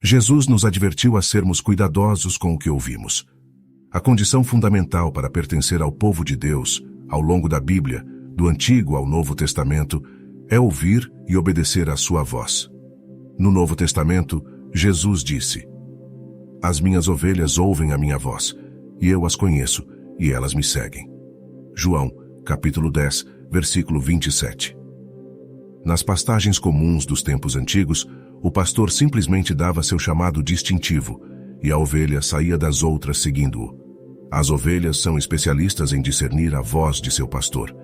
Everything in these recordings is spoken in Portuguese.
Jesus nos advertiu a sermos cuidadosos com o que ouvimos. A condição fundamental para pertencer ao povo de Deus, ao longo da Bíblia, do Antigo ao Novo Testamento, é ouvir e obedecer à sua voz. No Novo Testamento, Jesus disse: "As minhas ovelhas ouvem a minha voz, e eu as conheço, e elas me seguem." João, capítulo 10, versículo 27. Nas pastagens comuns dos tempos antigos, o pastor simplesmente dava seu chamado distintivo, e a ovelha saía das outras seguindo-o. As ovelhas são especialistas em discernir a voz de seu pastor.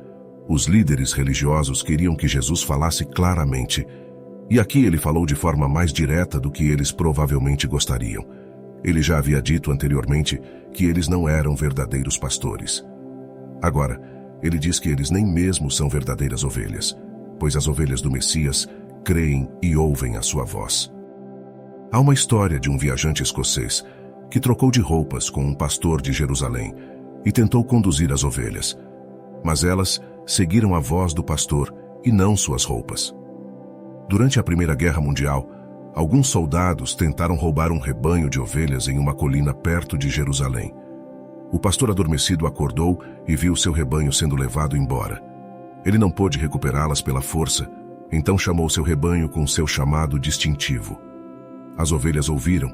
Os líderes religiosos queriam que Jesus falasse claramente, e aqui ele falou de forma mais direta do que eles provavelmente gostariam. Ele já havia dito anteriormente que eles não eram verdadeiros pastores. Agora, ele diz que eles nem mesmo são verdadeiras ovelhas, pois as ovelhas do Messias creem e ouvem a sua voz. Há uma história de um viajante escocês que trocou de roupas com um pastor de Jerusalém e tentou conduzir as ovelhas, mas elas seguiram a voz do pastor e não suas roupas. Durante a Primeira Guerra Mundial, alguns soldados tentaram roubar um rebanho de ovelhas em uma colina perto de Jerusalém. O pastor adormecido acordou e viu seu rebanho sendo levado embora. Ele não pôde recuperá-las pela força, então chamou seu rebanho com seu chamado distintivo. As ovelhas ouviram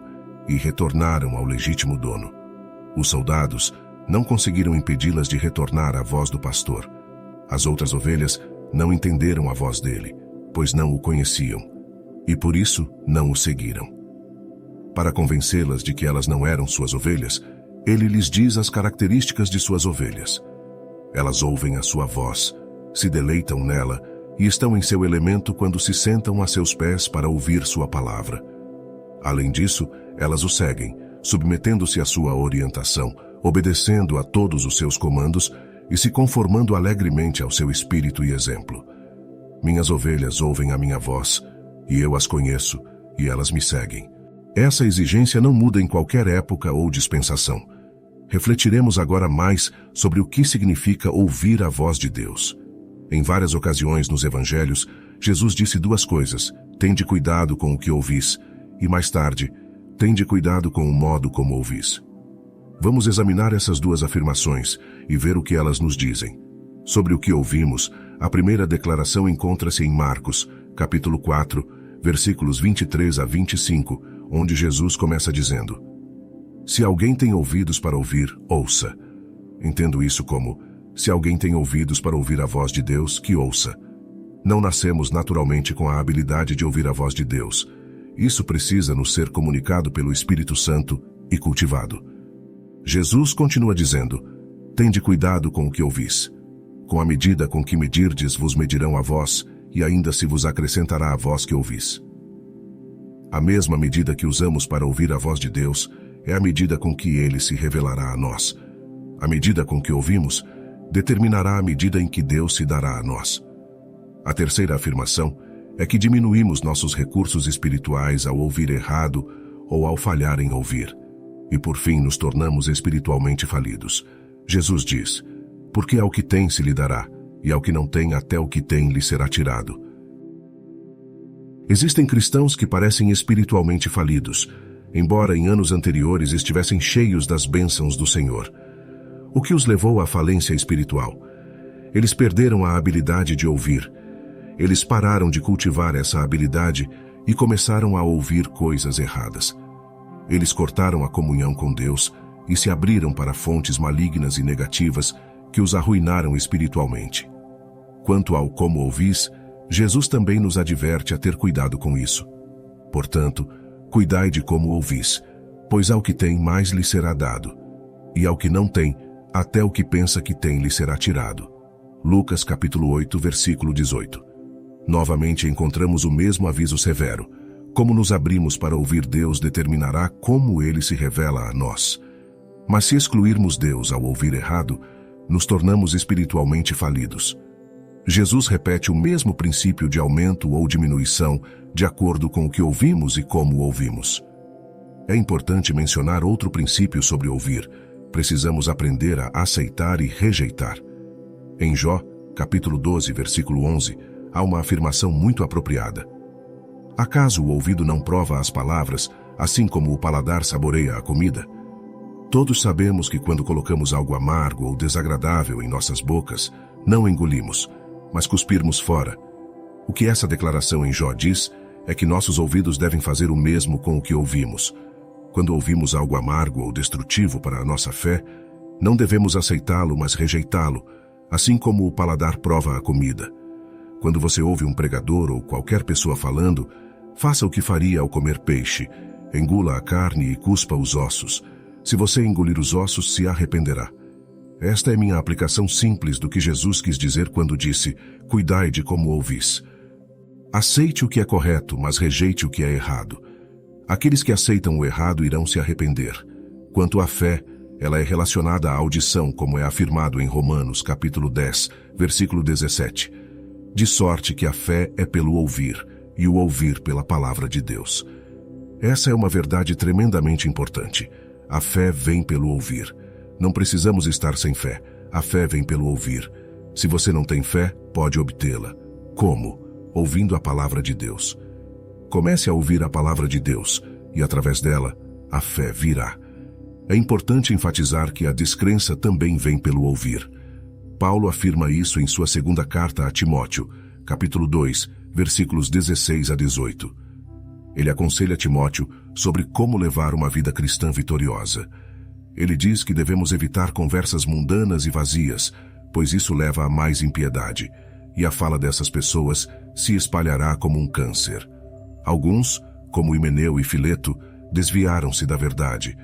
e retornaram ao legítimo dono. Os soldados não conseguiram impedi-las de retornar à voz do pastor. As outras ovelhas não entenderam a voz dele, pois não o conheciam, e por isso não o seguiram. Para convencê-las de que elas não eram suas ovelhas, ele lhes diz as características de suas ovelhas. Elas ouvem a sua voz, se deleitam nela e estão em seu elemento quando se sentam a seus pés para ouvir sua palavra. Além disso, elas o seguem, submetendo-se à sua orientação, obedecendo a todos os seus comandos e se conformando alegremente ao seu espírito e exemplo. Minhas ovelhas ouvem a minha voz, e eu as conheço, e elas me seguem. Essa exigência não muda em qualquer época ou dispensação. Refletiremos agora mais sobre o que significa ouvir a voz de Deus. Em várias ocasiões nos evangelhos, Jesus disse duas coisas: tende cuidado com o que ouvis, e mais tarde, tende cuidado com o modo como ouvis. Vamos examinar essas duas afirmações e ver o que elas nos dizem. Sobre o que ouvimos, a primeira declaração encontra-se em Marcos, capítulo 4, versículos 23 a 25, onde Jesus começa dizendo: "Se alguém tem ouvidos para ouvir, ouça." Entendo isso como: se alguém tem ouvidos para ouvir a voz de Deus, que ouça. Não nascemos naturalmente com a habilidade de ouvir a voz de Deus. Isso precisa nos ser comunicado pelo Espírito Santo e cultivado. Jesus continua dizendo: tende cuidado com o que ouvis. Com a medida com que medirdes vos medirão a vós, e ainda se vos acrescentará a vós que ouvis. A mesma medida que usamos para ouvir a voz de Deus é a medida com que Ele se revelará a nós. A medida com que ouvimos determinará a medida em que Deus se dará a nós. A terceira afirmação é que diminuímos nossos recursos espirituais ao ouvir errado ou ao falhar em ouvir. E por fim nos tornamos espiritualmente falidos. Jesus diz: porque ao que tem se lhe dará, e ao que não tem até o que tem lhe será tirado. Existem cristãos que parecem espiritualmente falidos, embora em anos anteriores estivessem cheios das bênçãos do Senhor. O que os levou à falência espiritual? Eles perderam a habilidade de ouvir. Eles pararam de cultivar essa habilidade e começaram a ouvir coisas erradas. Eles cortaram a comunhão com Deus e se abriram para fontes malignas e negativas que os arruinaram espiritualmente. Quanto ao como ouvis, Jesus também nos adverte a ter cuidado com isso. Portanto, cuidai de como ouvis, pois ao que tem mais lhe será dado, e ao que não tem, até o que pensa que tem lhe será tirado. Lucas capítulo 8, versículo 18. Novamente encontramos o mesmo aviso severo. Como nos abrimos para ouvir Deus determinará como Ele se revela a nós. Mas se excluirmos Deus ao ouvir errado, nos tornamos espiritualmente falidos. Jesus repete o mesmo princípio de aumento ou diminuição de acordo com o que ouvimos e como ouvimos. É importante mencionar outro princípio sobre ouvir. Precisamos aprender a aceitar e rejeitar. Em Jó, capítulo 12, versículo 11, há uma afirmação muito apropriada. Acaso o ouvido não prova as palavras, assim como o paladar saboreia a comida. Todos sabemos que quando colocamos algo amargo ou desagradável em nossas bocas, não engolimos, mas cuspirmos fora. O que essa declaração em Jó diz é que nossos ouvidos devem fazer o mesmo com o que ouvimos. Quando ouvimos algo amargo ou destrutivo para a nossa fé, não devemos aceitá-lo, mas rejeitá-lo, assim como o paladar prova a comida. Quando você ouve um pregador ou qualquer pessoa falando, faça o que faria ao comer peixe, engula a carne e cuspa os ossos. Se você engolir os ossos, se arrependerá. Esta é minha aplicação simples do que Jesus quis dizer quando disse: cuidai de como ouvis. Aceite o que é correto, mas rejeite o que é errado. Aqueles que aceitam o errado irão se arrepender. Quanto à fé, ela é relacionada à audição, como é afirmado em Romanos, capítulo 10, versículo 17. De sorte que a fé é pelo ouvir, e o ouvir pela palavra de Deus. Essa é uma verdade tremendamente importante. A fé vem pelo ouvir. Não precisamos estar sem fé. A fé vem pelo ouvir. Se você não tem fé, pode obtê-la. Como? Ouvindo a palavra de Deus. Comece a ouvir a palavra de Deus, e através dela, a fé virá. É importante enfatizar que a descrença também vem pelo ouvir. Paulo afirma isso em sua segunda carta a Timóteo, capítulo 2, versículos 16 a 18. Ele aconselha Timóteo sobre como levar uma vida cristã vitoriosa. Ele diz que devemos evitar conversas mundanas e vazias, pois isso leva a mais impiedade, e a fala dessas pessoas se espalhará como um câncer. Alguns, como Himeneu e Fileto, desviaram-se da verdade,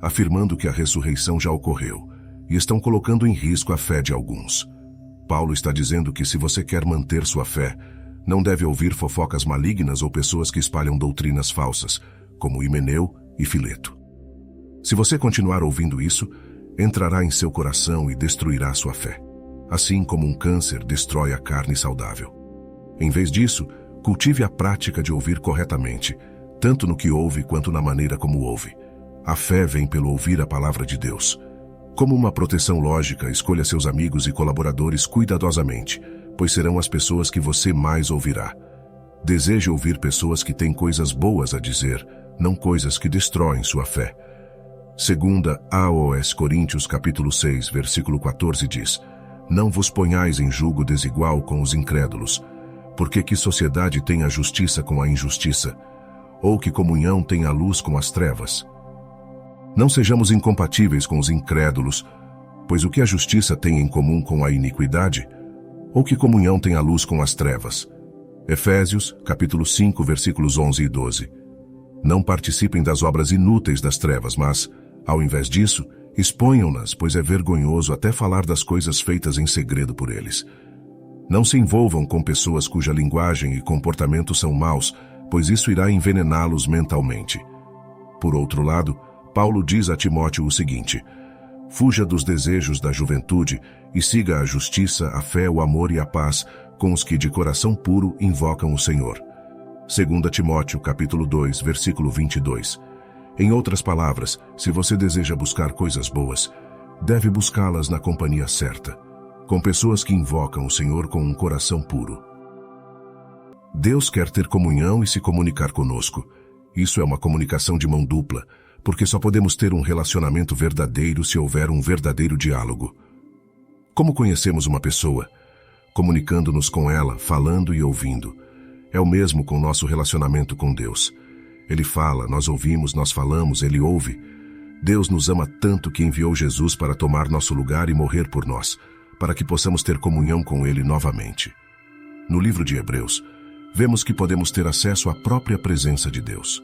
afirmando que a ressurreição já ocorreu, e estão colocando em risco a fé de alguns. Paulo está dizendo que se você quer manter sua fé, não deve ouvir fofocas malignas ou pessoas que espalham doutrinas falsas, como Himeneu e Fileto. Se você continuar ouvindo isso, entrará em seu coração e destruirá sua fé, assim como um câncer destrói a carne saudável. Em vez disso, cultive a prática de ouvir corretamente, tanto no que ouve quanto na maneira como ouve. A fé vem pelo ouvir a palavra de Deus. Como uma proteção lógica, escolha seus amigos e colaboradores cuidadosamente, pois serão as pessoas que você mais ouvirá. Deseje ouvir pessoas que têm coisas boas a dizer, não coisas que destroem sua fé. Segunda aos Coríntios capítulo 6, versículo 14 diz: não vos ponhais em julgo desigual com os incrédulos, porque que sociedade tem a justiça com a injustiça? Ou que comunhão tem a luz com as trevas? Não sejamos incompatíveis com os incrédulos, pois o que a justiça tem em comum com a iniquidade? Ou que comunhão tem a luz com as trevas? Efésios, capítulo 5, versículos 11 e 12. Não participem das obras inúteis das trevas, mas, ao invés disso, exponham-nas, pois é vergonhoso até falar das coisas feitas em segredo por eles. Não se envolvam com pessoas cuja linguagem e comportamento são maus, pois isso irá envenená-los mentalmente. Por outro lado, Paulo diz a Timóteo o seguinte: fuja dos desejos da juventude e siga a justiça, a fé, o amor e a paz com os que de coração puro invocam o Senhor. 2 Timóteo capítulo 2, versículo 22. Em outras palavras, se você deseja buscar coisas boas, deve buscá-las na companhia certa, com pessoas que invocam o Senhor com um coração puro. Deus quer ter comunhão e se comunicar conosco. Isso é uma comunicação de mão dupla, porque só podemos ter um relacionamento verdadeiro se houver um verdadeiro diálogo. Como conhecemos uma pessoa? Comunicando-nos com ela, falando e ouvindo. É o mesmo com nosso relacionamento com Deus. Ele fala, nós ouvimos, nós falamos, Ele ouve. Deus nos ama tanto que enviou Jesus para tomar nosso lugar e morrer por nós, para que possamos ter comunhão com Ele novamente. No livro de Hebreus, vemos que podemos ter acesso à própria presença de Deus.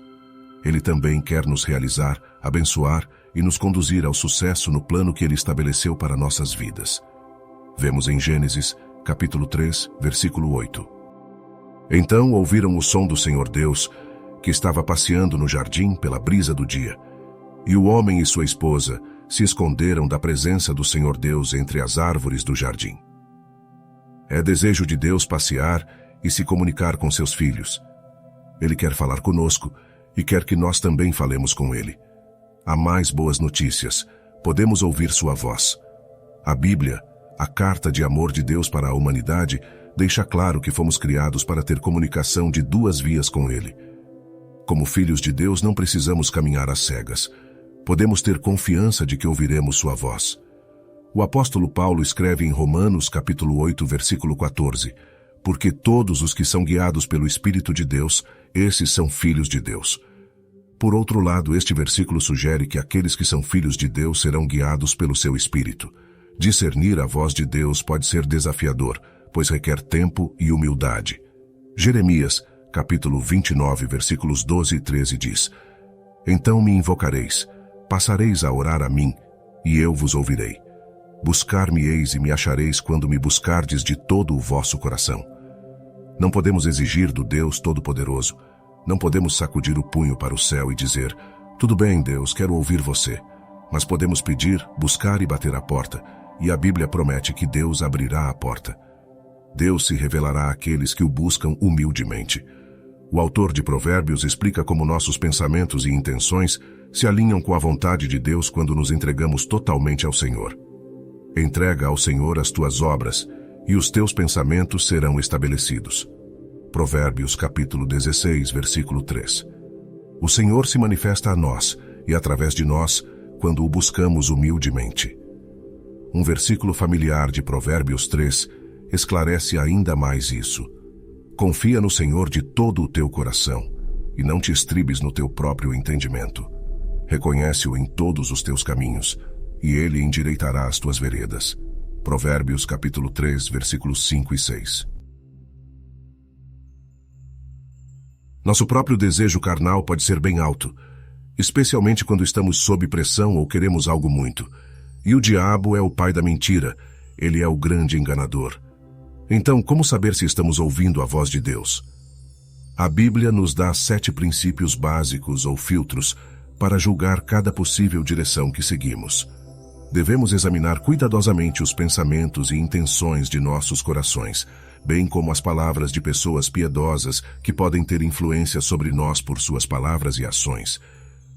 Ele também quer nos realizar, abençoar e nos conduzir ao sucesso no plano que Ele estabeleceu para nossas vidas. Vemos em Gênesis, capítulo 3, versículo 8. Então ouviram o som do Senhor Deus, que estava passeando no jardim pela brisa do dia. E o homem e sua esposa se esconderam da presença do Senhor Deus entre as árvores do jardim. É desejo de Deus passear e se comunicar com seus filhos. Ele quer falar conosco e quer que nós também falemos com Ele. Há mais boas notícias. Podemos ouvir sua voz. A Bíblia, a carta de amor de Deus para a humanidade, deixa claro que fomos criados para ter comunicação de duas vias com Ele. Como filhos de Deus, não precisamos caminhar às cegas. Podemos ter confiança de que ouviremos sua voz. O apóstolo Paulo escreve em Romanos capítulo 8, versículo 14, porque todos os que são guiados pelo Espírito de Deus, esses são filhos de Deus. Por outro lado, este versículo sugere que aqueles que são filhos de Deus serão guiados pelo seu Espírito. Discernir a voz de Deus pode ser desafiador, pois requer tempo e humildade. Jeremias, capítulo 29, versículos 12 e 13 diz: Então me invocareis, passareis a orar a mim, e eu vos ouvirei. Buscar-me-eis e me achareis quando me buscardes de todo o vosso coração. Não podemos exigir do Deus Todo-Poderoso. Não podemos sacudir o punho para o céu e dizer: tudo bem, Deus, quero ouvir você. Mas podemos pedir, buscar e bater a porta, e a Bíblia promete que Deus abrirá a porta. Deus se revelará àqueles que o buscam humildemente. O autor de Provérbios explica como nossos pensamentos e intenções se alinham com a vontade de Deus quando nos entregamos totalmente ao Senhor. Entrega ao Senhor as tuas obras, e os teus pensamentos serão estabelecidos. Provérbios capítulo 16, versículo 3. O Senhor se manifesta a nós, e através de nós, quando o buscamos humildemente. Um versículo familiar de Provérbios 3 esclarece ainda mais isso. Confia no Senhor de todo o teu coração, e não te estribes no teu próprio entendimento. Reconhece-o em todos os teus caminhos, e ele endireitará as tuas veredas. Provérbios capítulo 3, versículos 5 e 6. Nosso próprio desejo carnal pode ser bem alto, especialmente quando estamos sob pressão ou queremos algo muito. E o diabo é o pai da mentira, ele é o grande enganador. Então, como saber se estamos ouvindo a voz de Deus? A Bíblia nos dá 7 princípios básicos ou filtros para julgar cada possível direção que seguimos. Devemos examinar cuidadosamente os pensamentos e intenções de nossos corações, bem como as palavras de pessoas piedosas que podem ter influência sobre nós por suas palavras e ações.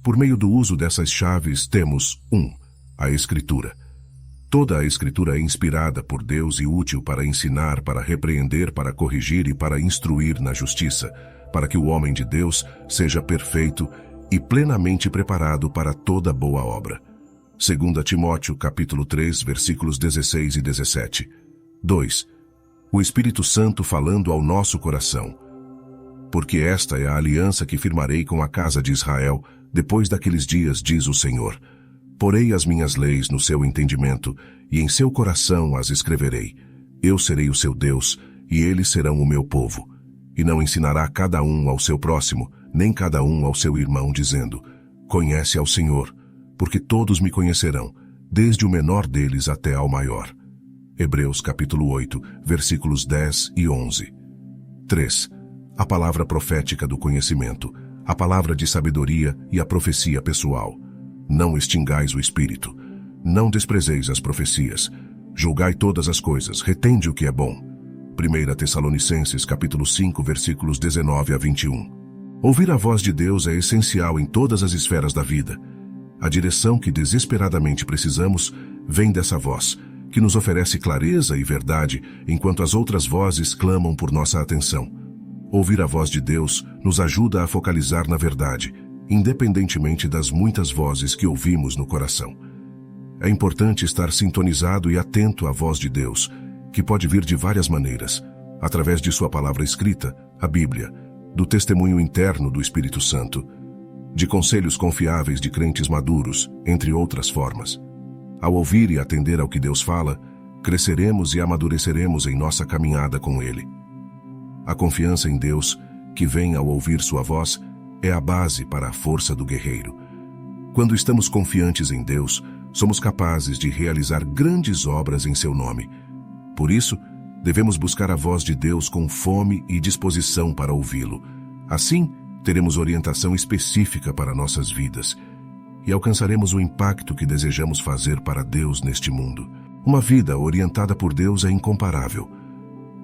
Por meio do uso dessas chaves temos 1. A Escritura. Toda a Escritura é inspirada por Deus e útil para ensinar, para repreender, para corrigir e para instruir na justiça, para que o homem de Deus seja perfeito e plenamente preparado para toda boa obra. 2 Timóteo, capítulo 3, versículos 16 e 17. 2. O Espírito Santo falando ao nosso coração. Porque esta é a aliança que firmarei com a casa de Israel, depois daqueles dias, diz o Senhor. Porei as minhas leis no seu entendimento, e em seu coração as escreverei. Eu serei o seu Deus, e eles serão o meu povo. E não ensinará cada um ao seu próximo, nem cada um ao seu irmão, dizendo: conhece ao Senhor, porque todos me conhecerão, desde o menor deles até ao maior. Hebreus capítulo 8, versículos 10 e 11. 3. A palavra profética do conhecimento, a palavra de sabedoria e a profecia pessoal. Não extingais o espírito. Não desprezeis as profecias. Julgai todas as coisas, retende o que é bom. 1 Tessalonicenses capítulo 5, versículos 19 a 21. Ouvir a voz de Deus é essencial em todas as esferas da vida. A direção que desesperadamente precisamos vem dessa voz, que nos oferece clareza e verdade, enquanto as outras vozes clamam por nossa atenção. Ouvir a voz de Deus nos ajuda a focalizar na verdade, independentemente das muitas vozes que ouvimos no coração. É importante estar sintonizado e atento à voz de Deus, que pode vir de várias maneiras, através de sua palavra escrita, a Bíblia, do testemunho interno do Espírito Santo, de conselhos confiáveis de crentes maduros, entre outras formas. Ao ouvir e atender ao que Deus fala, cresceremos e amadureceremos em nossa caminhada com Ele. A confiança em Deus, que vem ao ouvir sua voz, é a base para a força do guerreiro. Quando estamos confiantes em Deus, somos capazes de realizar grandes obras em seu nome. Por isso, devemos buscar a voz de Deus com fome e disposição para ouvi-lo. Assim, teremos orientação específica para nossas vidas e alcançaremos o impacto que desejamos fazer para Deus neste mundo. Uma vida orientada por Deus é incomparável.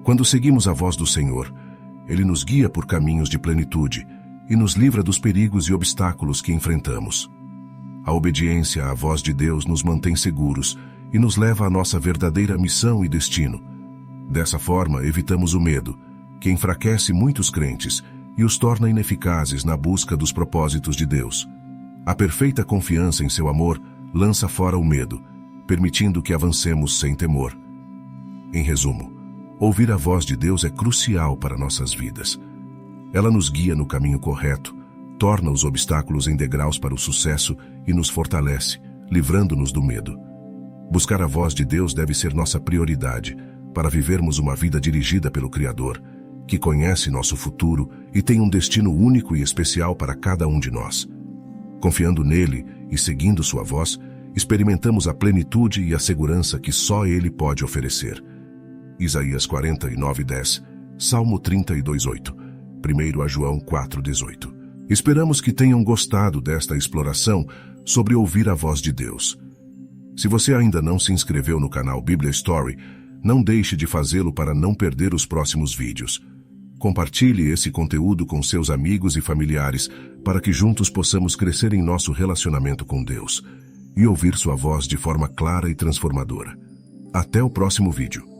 Quando seguimos a voz do Senhor, Ele nos guia por caminhos de plenitude e nos livra dos perigos e obstáculos que enfrentamos. A obediência à voz de Deus nos mantém seguros e nos leva à nossa verdadeira missão e destino. Dessa forma, evitamos o medo, que enfraquece muitos crentes, e os torna ineficazes na busca dos propósitos de Deus. A perfeita confiança em seu amor lança fora o medo, permitindo que avancemos sem temor. Em resumo, ouvir a voz de Deus é crucial para nossas vidas. Ela nos guia no caminho correto, torna os obstáculos em degraus para o sucesso e nos fortalece, livrando-nos do medo. Buscar a voz de Deus deve ser nossa prioridade para vivermos uma vida dirigida pelo Criador, que conhece nosso futuro e tem um destino único e especial para cada um de nós. Confiando nele e seguindo sua voz, experimentamos a plenitude e a segurança que só ele pode oferecer. Isaías 49:10, Salmo 32:8, 1 João 4:18. Esperamos que tenham gostado desta exploração sobre ouvir a voz de Deus. Se você ainda não se inscreveu no canal Bíblia Story, não deixe de fazê-lo para não perder os próximos vídeos. Compartilhe esse conteúdo com seus amigos e familiares para que juntos possamos crescer em nosso relacionamento com Deus e ouvir sua voz de forma clara e transformadora. Até o próximo vídeo.